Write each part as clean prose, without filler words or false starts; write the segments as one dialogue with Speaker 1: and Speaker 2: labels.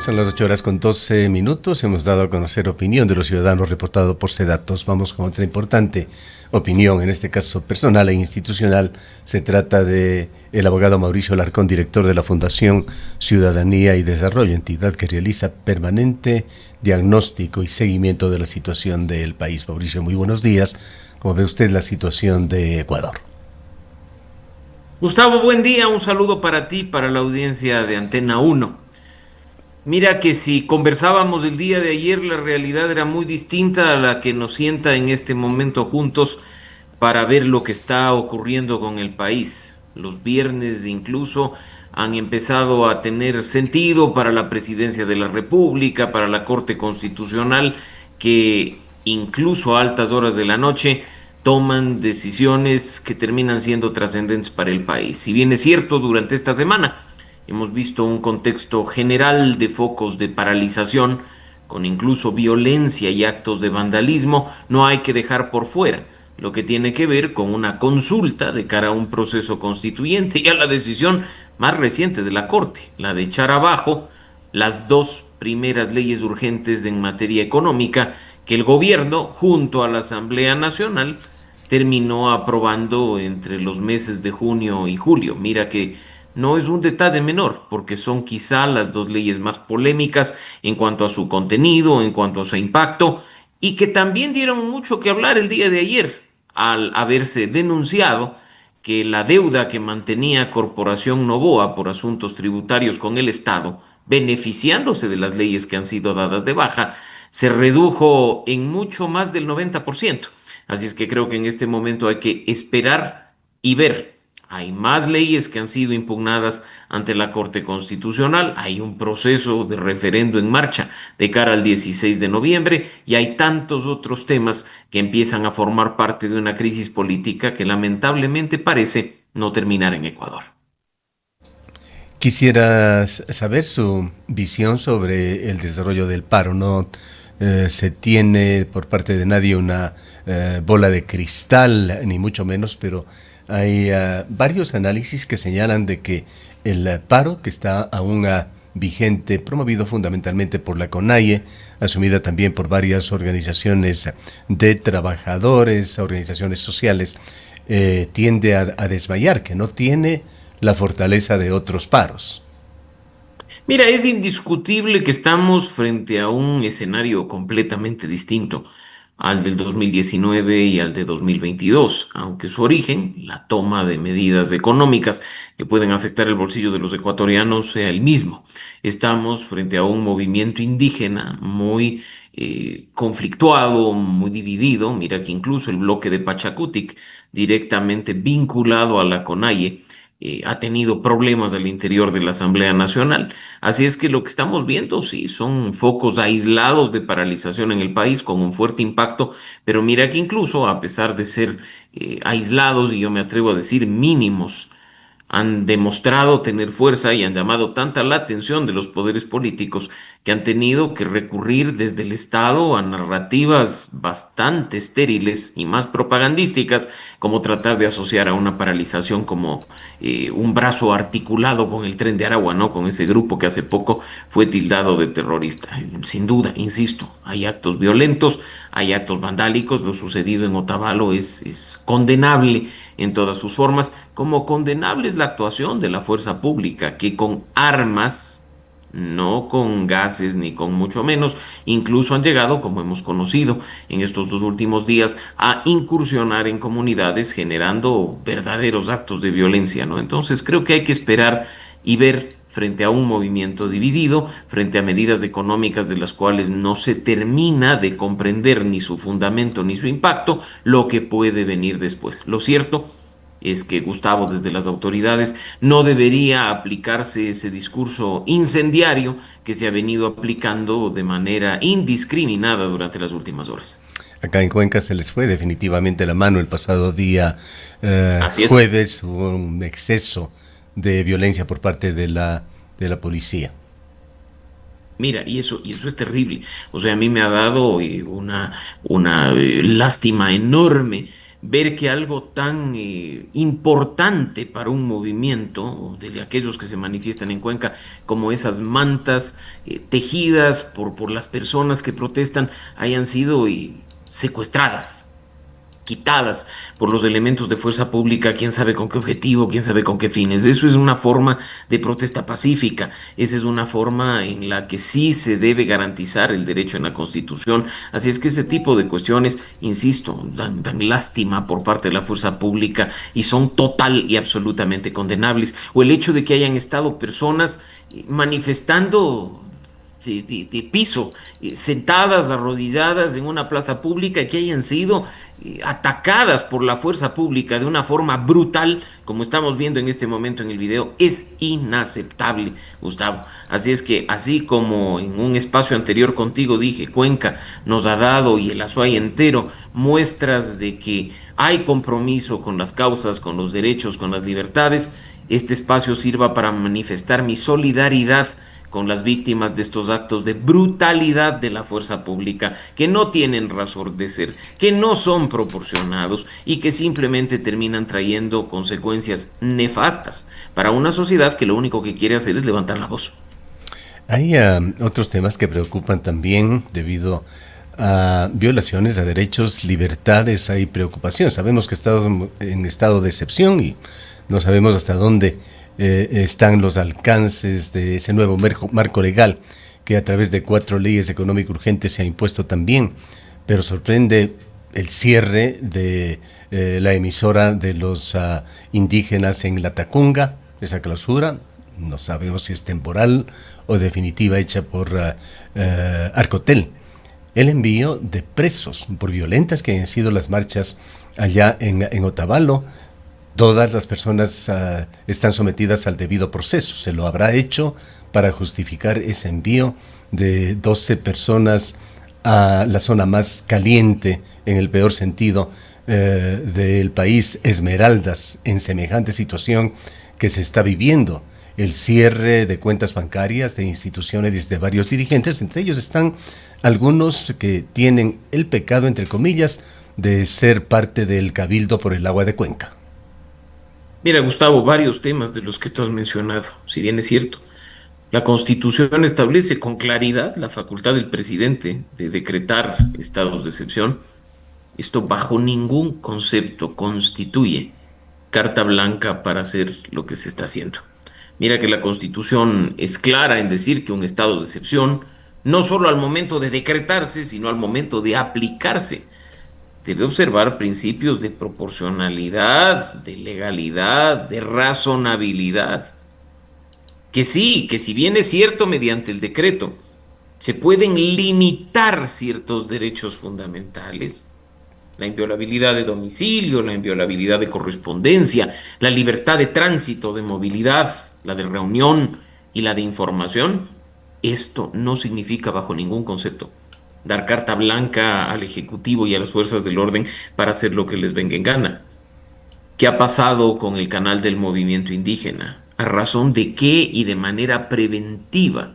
Speaker 1: Son las 8 horas con 12 minutos. Hemos dado a conocer opinión de los ciudadanos reportado por Sedatos. Vamos con otra importante opinión, en este caso personal e institucional. Se trata de el abogado Mauricio Larcón, director de la Fundación Ciudadanía y Desarrollo, entidad que realiza permanente diagnóstico y seguimiento de la situación del país. Mauricio, muy buenos días. ¿Cómo ve usted la situación de Ecuador?
Speaker 2: Gustavo, buen día. Un saludo para ti, para la audiencia de Antena 1. Mira que si conversábamos el día de ayer, la realidad era muy distinta a la que nos sienta en este momento juntos para ver lo que está ocurriendo con el país. Los viernes incluso han empezado a tener sentido para la Presidencia de la República, para la Corte Constitucional, que incluso a altas horas de la noche toman decisiones que terminan siendo trascendentes para el país. Si bien es cierto, durante esta semana hemos visto un contexto general de focos de paralización, con incluso violencia y actos de vandalismo, no hay que dejar por fuera lo que tiene que ver con una consulta de cara a un proceso constituyente y a la decisión más reciente de la Corte, la de echar abajo las dos primeras leyes urgentes en materia económica que el gobierno, junto a la Asamblea Nacional, terminó aprobando entre los meses de junio y julio. Mira que no es un detalle menor, porque son quizá las dos leyes más polémicas en cuanto a su contenido, en cuanto a su impacto, y que también dieron mucho que hablar el día de ayer, al haberse denunciado que la deuda que mantenía Corporación Novoa por asuntos tributarios con el Estado, beneficiándose de las leyes que han sido dadas de baja, se redujo en mucho más del 90%. Así es que creo que en este momento hay que esperar y ver. Hay más leyes que han sido impugnadas ante la Corte Constitucional, hay un proceso de referendo en marcha de cara al 16 de noviembre y hay tantos otros temas que empiezan a formar parte de una crisis política que lamentablemente parece no terminar en Ecuador.
Speaker 1: Quisiera saber su visión sobre el desarrollo del paro. No se tiene por parte de nadie una bola de cristal, ni mucho menos, pero hay varios análisis que señalan de que el paro, que está aún vigente, promovido fundamentalmente por la CONAIE, asumida también por varias organizaciones de trabajadores, organizaciones sociales, tiende a desmayar, que no tiene la fortaleza de otros paros.
Speaker 2: Mira, es indiscutible que estamos frente a un escenario completamente distinto al del 2019 y al de 2022, aunque su origen, la toma de medidas económicas que pueden afectar el bolsillo de los ecuatorianos, sea el mismo. Estamos frente a un movimiento indígena muy conflictuado, muy dividido. Mira que incluso el bloque de Pachacutic, directamente vinculado a la CONAIE, ha tenido problemas al interior de la Asamblea Nacional. Así es que lo que estamos viendo, sí, son focos aislados de paralización en el país con un fuerte impacto, pero mira que incluso a pesar de ser aislados, y yo me atrevo a decir mínimos, han demostrado tener fuerza y han llamado tanta la atención de los poderes políticos que han tenido que recurrir desde el Estado a narrativas bastante estériles y más propagandísticas, como tratar de asociar a una paralización como un brazo articulado con el Tren de Aragua, ¿no? Con ese grupo que hace poco fue tildado de terrorista. Sin duda, insisto, hay actos violentos, hay actos vandálicos, lo sucedido en Otavalo es condenable en todas sus formas, como condenable es la actuación de la fuerza pública, que con armas, no con gases ni con mucho menos, incluso han llegado, como hemos conocido en estos dos últimos días, a incursionar en comunidades generando verdaderos actos de violencia, ¿no? Entonces creo que hay que esperar y ver frente a un movimiento dividido, frente a medidas económicas de las cuales no se termina de comprender ni su fundamento ni su impacto, lo que puede venir después. Lo cierto es que, Gustavo, desde las autoridades no debería aplicarse ese discurso incendiario que se ha venido aplicando de manera indiscriminada durante las últimas horas.
Speaker 1: Acá en Cuenca se les fue definitivamente la mano el pasado día
Speaker 2: Así es.
Speaker 1: jueves. Hubo un exceso de violencia por parte de la policía.
Speaker 2: Mira, y eso es terrible. O sea, a mí me ha dado una lástima enorme ver que algo tan importante para un movimiento, o de aquellos que se manifiestan en Cuenca, como esas mantas tejidas por las personas que protestan, hayan sido secuestradas, quitadas por los elementos de fuerza pública, quién sabe con qué objetivo, quién sabe con qué fines. Eso es una forma de protesta pacífica, esa es una forma en la que sí se debe garantizar el derecho en la Constitución. Así es que ese tipo de cuestiones, insisto, dan lástima por parte de la fuerza pública y son total y absolutamente condenables. O el hecho de que hayan estado personas manifestando de piso, sentadas, arrodilladas en una plaza pública y que hayan sido atacadas por la fuerza pública de una forma brutal, como estamos viendo en este momento en el video, es inaceptable, Gustavo. Así es que, así como en un espacio anterior contigo dije, Cuenca nos ha dado y el Azuay entero muestras de que hay compromiso con las causas, con los derechos, con las libertades, este espacio sirva para manifestar mi solidaridad con las víctimas de estos actos de brutalidad de la fuerza pública, que no tienen razón de ser, que no son proporcionados y que simplemente terminan trayendo consecuencias nefastas para una sociedad que lo único que quiere hacer es levantar la voz.
Speaker 1: Hay otros temas que preocupan también debido a violaciones a derechos, libertades, hay preocupación. Sabemos que estamos en estado de excepción y no sabemos hasta dónde están los alcances de ese nuevo marco legal que a través de 4 leyes económicas urgentes se ha impuesto también, pero sorprende el cierre de la emisora de los indígenas en La Tacunga, esa clausura, no sabemos si es temporal o definitiva, hecha por Arcotel. El envío de presos por violentas que han sido las marchas allá en Otavalo. Todas las personas están sometidas al debido proceso. Se lo habrá hecho para justificar ese envío de 12 personas a la zona más caliente, en el peor sentido, del país, Esmeraldas, en semejante situación que se está viviendo. El cierre de cuentas bancarias de instituciones de varios dirigentes, entre ellos están algunos que tienen el pecado, entre comillas, de ser parte del cabildo por el agua de Cuenca.
Speaker 2: Mira, Gustavo, varios temas de los que tú has mencionado, si bien es cierto. La Constitución establece con claridad la facultad del presidente de decretar estados de excepción. Esto bajo ningún concepto constituye carta blanca para hacer lo que se está haciendo. Mira que la Constitución es clara en decir que un estado de excepción, no solo al momento de decretarse, sino al momento de aplicarse, debe observar principios de proporcionalidad, de legalidad, de razonabilidad. Que sí, que si bien es cierto mediante el decreto, se pueden limitar ciertos derechos fundamentales, la inviolabilidad de domicilio, la inviolabilidad de correspondencia, la libertad de tránsito, de movilidad, la de reunión y la de información, esto no significa bajo ningún concepto dar carta blanca al Ejecutivo y a las fuerzas del orden para hacer lo que les venga en gana. ¿Qué ha pasado con el canal del movimiento indígena? ¿A razón de qué y de manera preventiva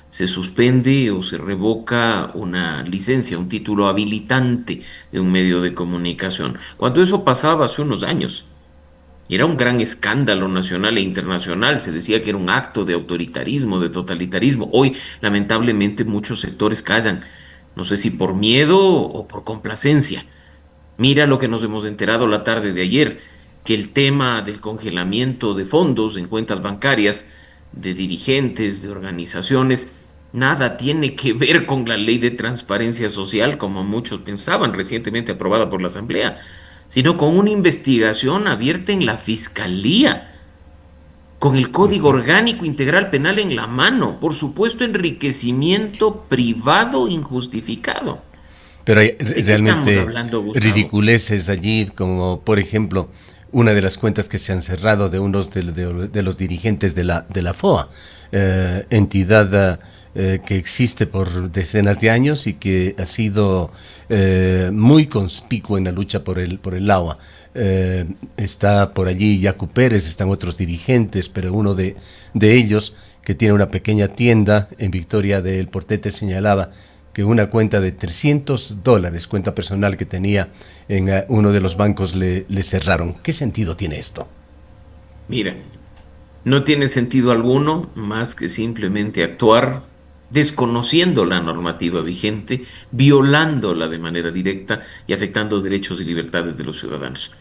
Speaker 2: se suspende o se revoca una licencia, un título habilitante de un medio de comunicación? Cuando eso pasaba hace unos años, y era un gran escándalo nacional e internacional, se decía que era un acto de autoritarismo, de totalitarismo. Hoy, lamentablemente, muchos sectores callan, no sé si por miedo o por complacencia. Mira lo que nos hemos enterado la tarde de ayer, que el tema del congelamiento de fondos en cuentas bancarias de dirigentes, de organizaciones, nada tiene que ver con la ley de transparencia social, como muchos pensaban, recientemente aprobada por la Asamblea, sino con una investigación abierta en la Fiscalía, con el Código Orgánico Integral Penal en la mano, por supuesto, enriquecimiento privado injustificado.
Speaker 1: Pero hay
Speaker 2: ¿De qué estamos
Speaker 1: realmente
Speaker 2: hablando, Gustavo?
Speaker 1: ridiculeces allí, como por ejemplo una de las cuentas que se han cerrado de unos de los dirigentes de la FOA, entidad que existe por decenas de años y que ha sido muy conspicua en la lucha por el agua. Está por allí Yacu Pérez, están otros dirigentes, pero uno de ellos, que tiene una pequeña tienda en Victoria del Portete, señalaba que una cuenta de $300, cuenta personal que tenía en uno de los bancos, le cerraron. ¿Qué sentido tiene esto?
Speaker 2: Mira, no tiene sentido alguno más que simplemente actuar desconociendo la normativa vigente, violándola de manera directa y afectando derechos y libertades de los ciudadanos.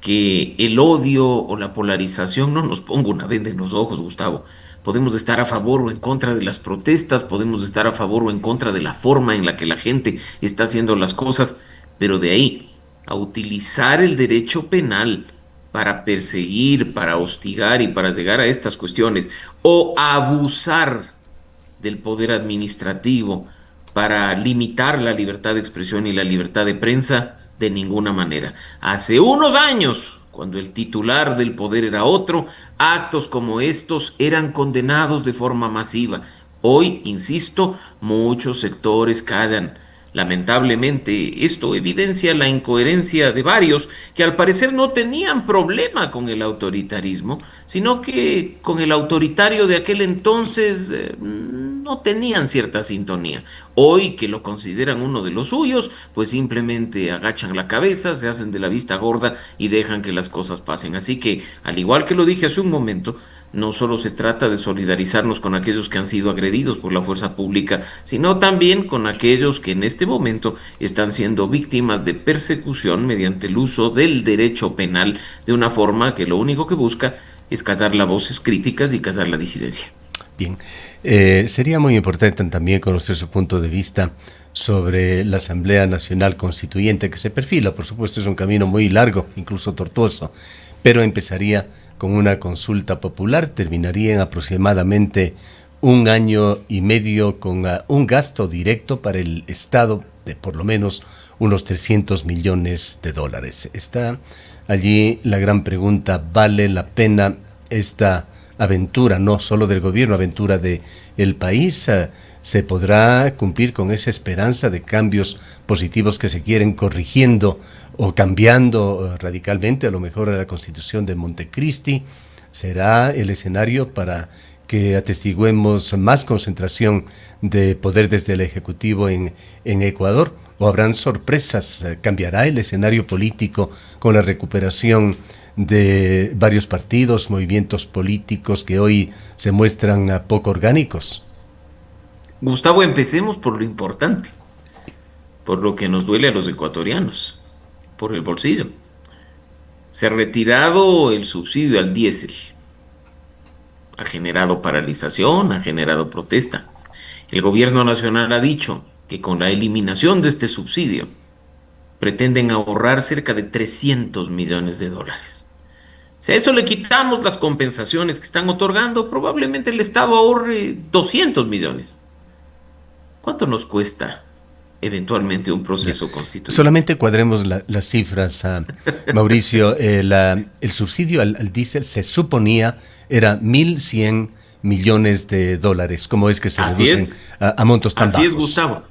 Speaker 2: Que el odio o la polarización no nos ponga una venda en los ojos, Gustavo. Podemos estar a favor o en contra de las protestas, podemos estar a favor o en contra de la forma en la que la gente está haciendo las cosas, pero de ahí a utilizar el derecho penal para perseguir, para hostigar y para llegar a estas cuestiones, o abusar del poder administrativo para limitar la libertad de expresión y la libertad de prensa, de ninguna manera. Hace unos años, cuando el titular del poder era otro, actos como estos eran condenados de forma masiva. Hoy, insisto, muchos sectores callan. Lamentablemente, esto evidencia la incoherencia de varios que al parecer no tenían problema con el autoritarismo, sino que con el autoritario de aquel entonces no tenían cierta sintonía. Hoy que lo consideran uno de los suyos, pues simplemente agachan la cabeza, se hacen de la vista gorda y dejan que las cosas pasen. Así que, al igual que lo dije hace un momento, no solo se trata de solidarizarnos con aquellos que han sido agredidos por la fuerza pública, sino también con aquellos que en este momento están siendo víctimas de persecución mediante el uso del derecho penal de una forma que lo único que busca es callar las voces críticas y callar la disidencia.
Speaker 1: Bien, sería muy importante también conocer su punto de vista sobre la Asamblea Nacional Constituyente que se perfila. Por supuesto, es un camino muy largo, incluso tortuoso, pero empezaría con una consulta popular, terminaría en aproximadamente un año y medio con un gasto directo para el Estado de por lo menos unos $300 millones. Está allí la gran pregunta: ¿vale la pena esta aventura, no solo del gobierno, aventura de el país? ¿Se podrá cumplir con esa esperanza de cambios positivos que se quieren, corrigiendo o cambiando radicalmente a lo mejor a la Constitución de Montecristi? ¿Será el escenario para que atestiguemos más concentración de poder desde el Ejecutivo en Ecuador? ¿O habrán sorpresas? ¿Cambiará el escenario político con la recuperación de varios partidos, movimientos políticos que hoy se muestran poco orgánicos?
Speaker 2: Gustavo, empecemos por lo importante, por lo que nos duele a los ecuatorianos, por el bolsillo. Se ha retirado el subsidio al diésel, ha generado paralización, ha generado protesta. El gobierno nacional ha dicho que con la eliminación de este subsidio pretenden ahorrar cerca de $300 millones. Si a eso le quitamos las compensaciones que están otorgando, probablemente el Estado ahorre 200 millones. ¿Cuánto nos cuesta eventualmente un
Speaker 1: Ya.
Speaker 2: proceso constituyente?
Speaker 1: Solamente cuadremos las cifras, Mauricio. El subsidio al diésel se suponía era 1.100 millones de dólares. ¿Cómo es que se
Speaker 2: Así
Speaker 1: reducen
Speaker 2: es,
Speaker 1: a montos tan
Speaker 2: así es,
Speaker 1: bajos?
Speaker 2: Gustavo.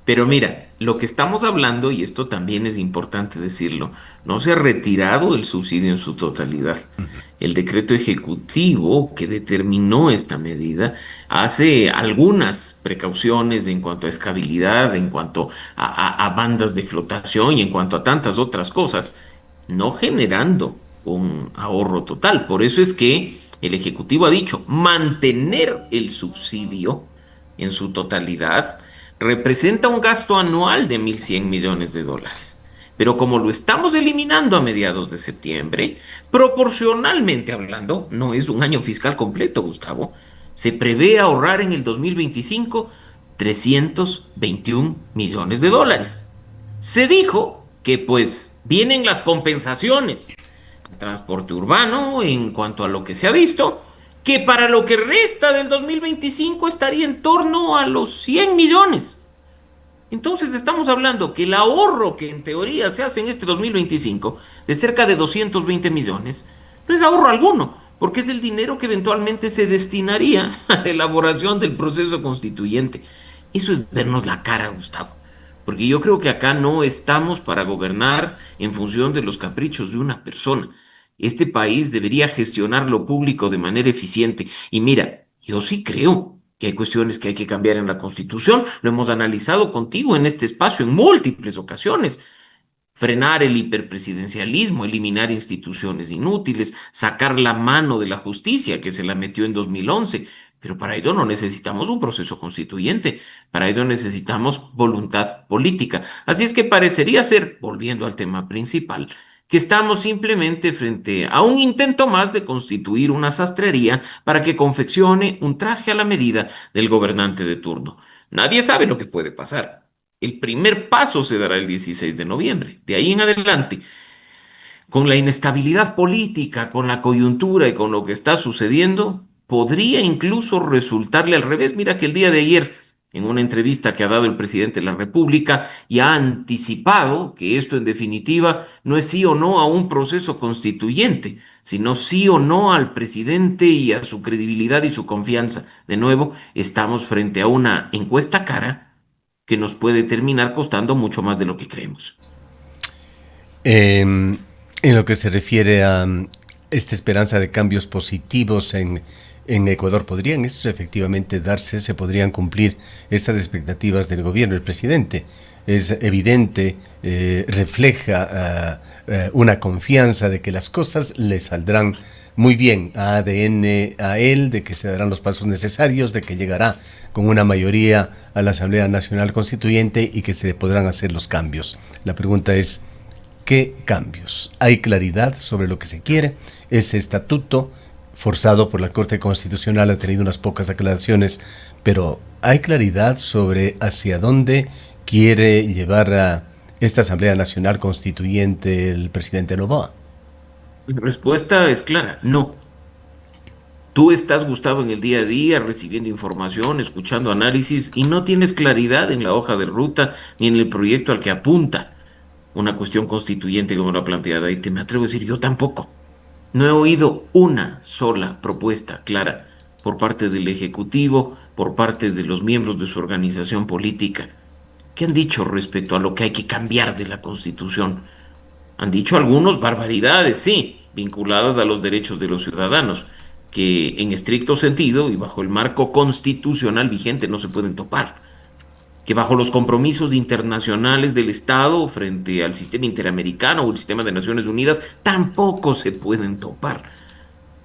Speaker 2: Pero mira, lo que estamos hablando, y esto también es importante decirlo, no se ha retirado el subsidio en su totalidad. El decreto ejecutivo que determinó esta medida hace algunas precauciones en cuanto a escalabilidad, en cuanto a bandas de flotación y en cuanto a tantas otras cosas, no generando un ahorro total. Por eso es que el ejecutivo ha dicho mantener el subsidio en su totalidad representa un gasto anual de 1.100 millones de dólares. Pero como lo estamos eliminando a mediados de septiembre, proporcionalmente hablando, no es un año fiscal completo, Gustavo. Se prevé ahorrar en el 2025 321 millones de dólares. Se dijo que pues vienen las compensaciones al transporte urbano en cuanto a lo que se ha visto, que para lo que resta del 2025 estaría en torno a los 100 millones. Entonces estamos hablando que el ahorro que en teoría se hace en este 2025 de cerca de 220 millones no es ahorro alguno, porque es el dinero que eventualmente se destinaría a la elaboración del proceso constituyente. Eso es vernos la cara, Gustavo, porque yo creo que acá no estamos para gobernar en función de los caprichos de una persona. Este país debería gestionar lo público de manera eficiente. Y mira, yo sí creo que hay cuestiones que hay que cambiar en la Constitución. Lo hemos analizado contigo en este espacio en múltiples ocasiones. Frenar el hiperpresidencialismo, eliminar instituciones inútiles, sacar la mano de la justicia que se la metió en 2011. Pero para ello no necesitamos un proceso constituyente, para ello necesitamos voluntad política. Así es que parecería ser, volviendo al tema principal, que estamos simplemente frente a un intento más de constituir una sastrería para que confeccione un traje a la medida del gobernante de turno. Nadie sabe lo que puede pasar. El primer paso se dará el 16 de noviembre. De ahí en adelante, con la inestabilidad política, con la coyuntura y con lo que está sucediendo, podría incluso resultarle al revés. Mira que el día de ayer, en una entrevista que ha dado el presidente de la República, ya ha anticipado que esto en definitiva no es sí o no a un proceso constituyente, sino sí o no al presidente y a su credibilidad y su confianza. De nuevo, estamos frente a una encuesta cara que nos puede terminar costando mucho más de lo que creemos.
Speaker 1: En lo que se refiere a esta esperanza de cambios positivos en Ecuador, ¿podrían estos efectivamente darse? ¿Se podrían cumplir estas expectativas del gobierno? El presidente es evidente, refleja una confianza de que las cosas le saldrán muy bien a ADN, a él, de que se darán los pasos necesarios, de que llegará con una mayoría a la Asamblea Nacional Constituyente y que se podrán hacer los cambios. La pregunta es, ¿qué cambios? ¿Hay claridad sobre lo que se quiere? Ese estatuto, forzado por la Corte Constitucional, ha tenido unas pocas aclaraciones, pero ¿hay claridad sobre hacia dónde quiere llevar a esta Asamblea Nacional Constituyente el presidente Noboa?
Speaker 2: La respuesta es clara, no. Tú estás, Gustavo, en el día a día recibiendo información, escuchando análisis y no tienes claridad en la hoja de ruta ni en el proyecto al que apunta una cuestión constituyente como la planteada. Y te me atrevo a decir, yo tampoco. No he oído una sola propuesta clara por parte del Ejecutivo, por parte de los miembros de su organización política. ¿Qué han dicho respecto a lo que hay que cambiar de la Constitución? Han dicho algunos barbaridades, sí, vinculadas a los derechos de los ciudadanos, que en estricto sentido y bajo el marco constitucional vigente no se pueden topar, que bajo los compromisos internacionales del Estado frente al sistema interamericano o el sistema de Naciones Unidas tampoco se pueden topar.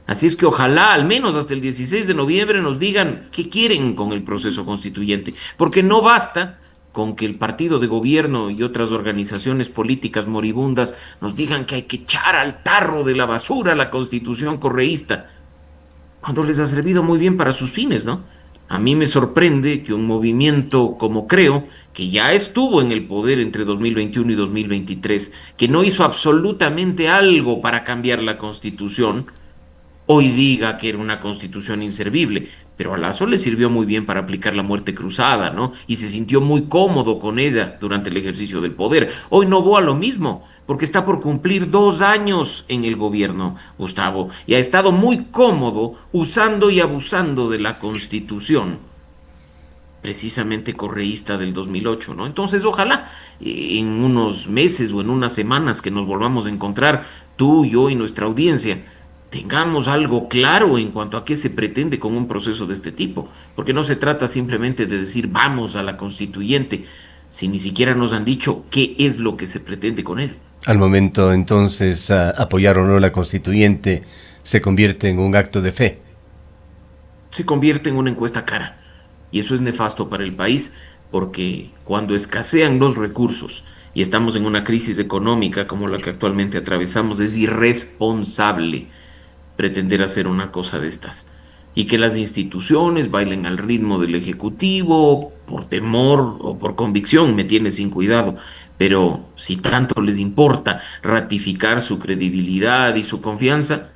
Speaker 2: Así es que ojalá al menos hasta el 16 de noviembre nos digan qué quieren con el proceso constituyente, porque no basta con que el partido de gobierno y otras organizaciones políticas moribundas nos digan que hay que echar al tarro de la basura la constitución correísta, cuando les ha servido muy bien para sus fines, ¿no? A mí me sorprende que un movimiento como Creo, que ya estuvo en el poder entre 2021 y 2023, que no hizo absolutamente algo para cambiar la constitución, hoy diga que era una constitución inservible, pero a Lazo le sirvió muy bien para aplicar la muerte cruzada, ¿no? Y se sintió muy cómodo con ella durante el ejercicio del poder. Hoy Noboa lo mismo, porque está por cumplir 2 años en el gobierno, Gustavo, y ha estado muy cómodo usando y abusando de la constitución precisamente correísta del 2008, ¿no? Entonces, ojalá en unos meses o en unas semanas que nos volvamos a encontrar, tú, yo y nuestra audiencia, tengamos algo claro en cuanto a qué se pretende con un proceso de este tipo, porque no se trata simplemente de decir vamos a la constituyente, si ni siquiera nos han dicho qué es lo que se pretende con él.
Speaker 1: Al momento, entonces, apoyar o no la constituyente se convierte en un acto de fe.
Speaker 2: Se convierte en una encuesta cara. Y eso es nefasto para el país porque cuando escasean los recursos y estamos en una crisis económica como la que actualmente atravesamos, es irresponsable pretender hacer una cosa de estas. Y que las instituciones bailen al ritmo del Ejecutivo por temor o por convicción me tiene sin cuidado. Pero si tanto les importa ratificar su credibilidad y su confianza,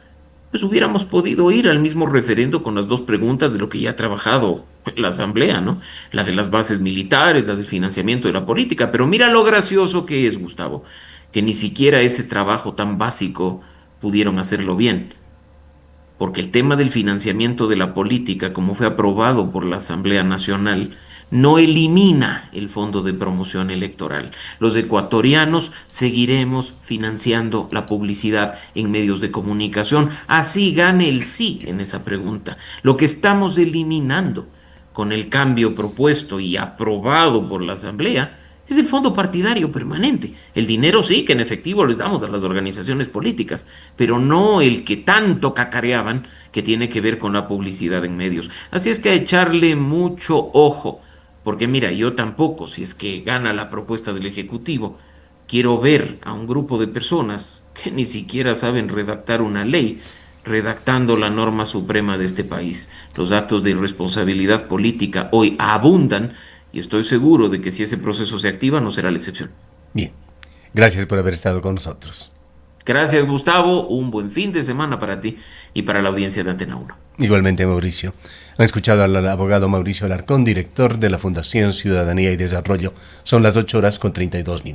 Speaker 2: pues hubiéramos podido ir al mismo referendo con las dos preguntas de lo que ya ha trabajado la Asamblea, ¿no? La de las bases militares, la del financiamiento de la política. Pero mira lo gracioso que es, Gustavo, que ni siquiera ese trabajo tan básico pudieron hacerlo bien, porque el tema del financiamiento de la política, como fue aprobado por la Asamblea Nacional, no elimina el fondo de promoción electoral. Los ecuatorianos seguiremos financiando la publicidad en medios de comunicación, así gane el sí en esa pregunta. Lo que estamos eliminando con el cambio propuesto y aprobado por la Asamblea es el fondo partidario permanente. El dinero sí que en efectivo les damos a las organizaciones políticas, pero no el que tanto cacareaban que tiene que ver con la publicidad en medios. Así es que a echarle mucho ojo, porque mira, yo tampoco, si es que gana la propuesta del Ejecutivo, quiero ver a un grupo de personas que ni siquiera saben redactar una ley, redactando la norma suprema de este país. Los actos de irresponsabilidad política hoy abundan y estoy seguro de que si ese proceso se activa no será la excepción.
Speaker 1: Bien, gracias por haber estado con nosotros.
Speaker 2: Gracias, Gustavo. Un buen fin de semana para ti y para la audiencia de Antena 1.
Speaker 1: Igualmente, Mauricio. Han escuchado al abogado Mauricio Alarcón, director de la Fundación Ciudadanía y Desarrollo. Son las 8 horas con 32 minutos.